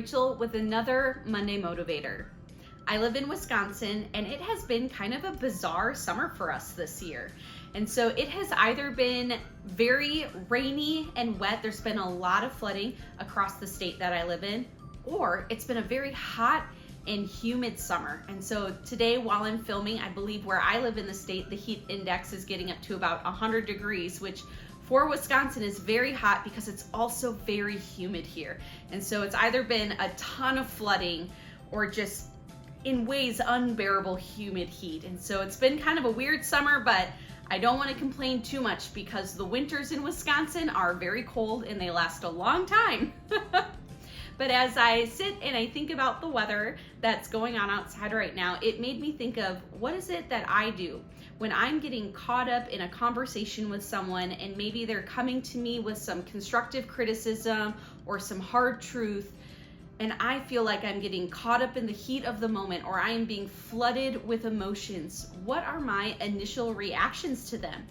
Rachel with another Monday Motivator. I live in Wisconsin and it has been kind of a bizarre summer for us this year. And so it has either been very rainy and wet, there's been a lot of flooding across the state that I live in, or it's been a very hot and humid summer. And so today while I'm filming, I believe where I live in the state, the heat index is getting up to about 100 degrees, which for Wisconsin is very hot because it's also very humid here. And so it's either been a ton of flooding or just in ways unbearable humid heat. And so it's been kind of a weird summer, but I don't want to complain too much because the winters in Wisconsin are very cold and they last a long time. But as I sit and I think about the weather that's going on outside right now, it made me think of what is it that I do when I'm getting caught up in a conversation with someone and maybe they're coming to me with some constructive criticism or some hard truth, and I feel like I'm getting caught up in the heat of the moment or I am being flooded with emotions. What are my initial reactions to them?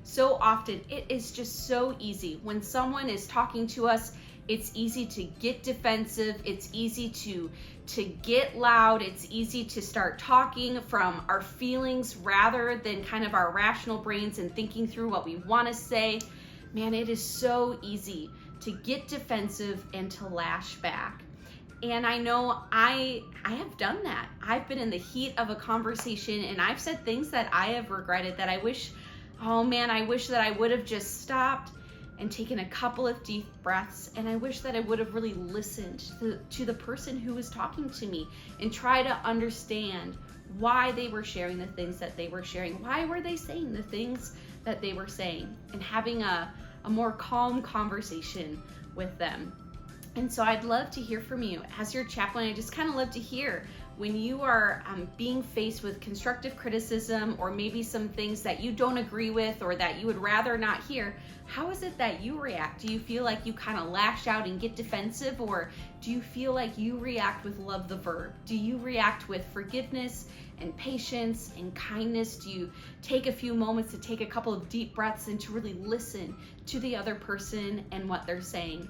So often it is just so easy when someone is talking to us. It's easy to get defensive. It's easy to get loud. It's easy to start talking from our feelings rather than kind of our rational brains and thinking through what we want to say. Man, it is so easy to get defensive and to lash back. And I know I have done that. I've been in the heat of a conversation and I've said things that I have regretted that I wish that I would have just stopped and taken a couple of deep breaths, and I wish that I would have really listened to the person who was talking to me and try to understand why they were sharing the things that they were sharing. Why were they saying the things that they were saying, and having a more calm conversation with them. And so I'd love to hear from you. As your chaplain, I just kind of love to hear when you are being faced with constructive criticism or maybe some things that you don't agree with or that you would rather not hear. How is it that you react? Do you feel like you kind of lash out and get defensive, or do you feel like you react with love the verb? Do you react with forgiveness and patience and kindness? Do you take a few moments to take a couple of deep breaths and to really listen to the other person and what they're saying?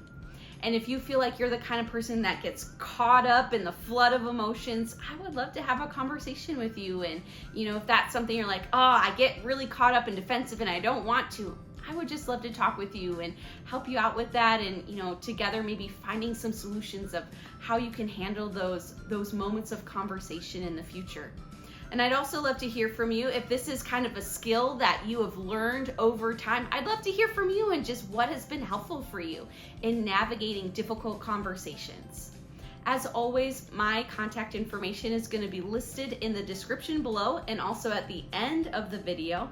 And if you feel like you're the kind of person that gets caught up in the flood of emotions, I would love to have a conversation with you. And, if that's something you're like, oh, I get really caught up and defensive and I don't want to, I would just love to talk with you and help you out with that. And, together maybe finding some solutions of how you can handle those moments of conversation in the future. And I'd also love to hear from you if this is kind of a skill that you have learned over time. I'd love to hear from you and just what has been helpful for you in navigating difficult conversations. As always, my contact information is going to be listed in the description below and also at the end of the video.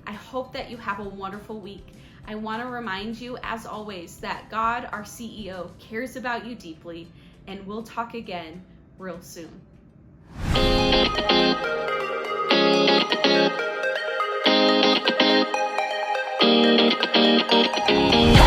I hope that you have a wonderful week. I want to remind you, as always, that God, our CEO, cares about you deeply, and we'll talk again real soon. Thank you.